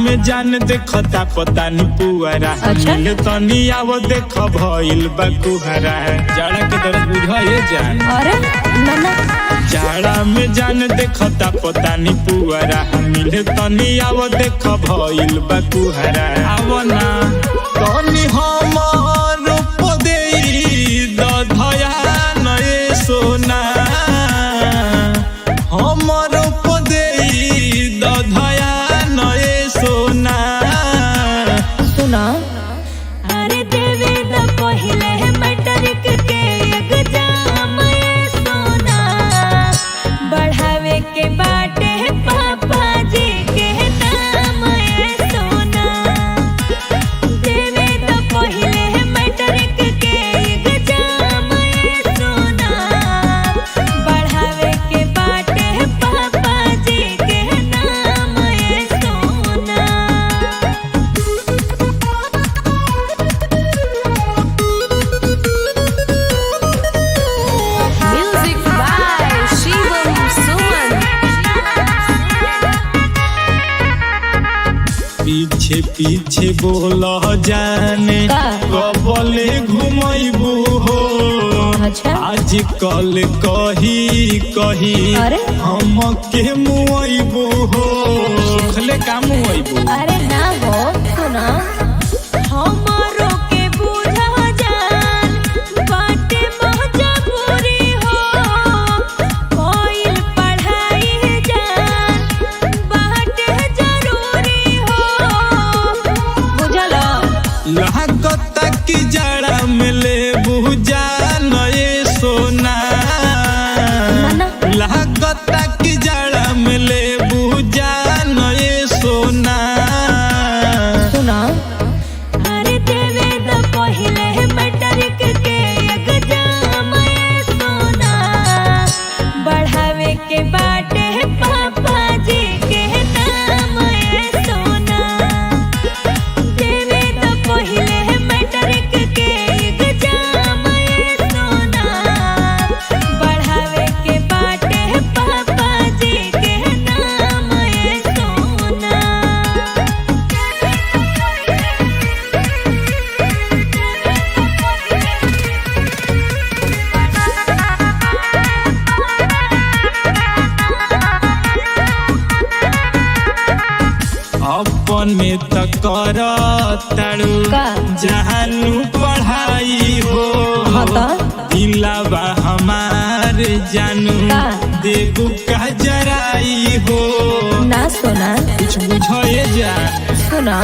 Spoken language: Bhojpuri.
में जान देखता पता नहीं पुअरा मिल तनी आवो देख भइल बकुहरा जाड़ा के दर्द बुझाए जान। अरे ना जाड़ा में जान देखता पता नहीं पुअरा मिल तनी आवो देख भइल बकुहरा आवो ना तनी हमर पदेई दधया नए सोना हमर पदेई दधया नए सोना सुना। अरे देवे द पहिले मैट्रिक के एग्जाम ये सोना बढ़ावे के बाटे पापा जी के नाम ये सोना। देवे द पहिले मैट्रिक के एग्जाम ये सोना बढ़ावे के बाटे पापा जी के नाम ये सोना। Music by Shivam Suman। पीछे पीछे बोल जाने का? कबले घुमैबू हो अच्छा आज कल कही कही अरे? हम के मुआइबू हो खले का मुआइबू अरे ना हो सुना। हमारो के बुझा जान बाटे मजबूरी हो कोई पढ़ाई जान बाटे जरूरी हो बुझला। लागता की जड़ा में ले बुझा नए सोना लागता की जड़ा में ले बुझा नए सोना सुना। अरे देवे द पहिले मैट्रिक के एग्जाम ये सोना बढ़ावे के बाटे पापा जी के नाम ये सोना। देवे द पहिले मैट्रिक के एग्जाम ये सोना बढ़ावे के बाटे पापा जी के नाम ये सोना। अपने तकर तारू का? जहानू पढ़ाई हो हाँ तो? दिलावा हमार जानू का? देबू का जराई हो ना सुना कुछ बुझे जा सुना।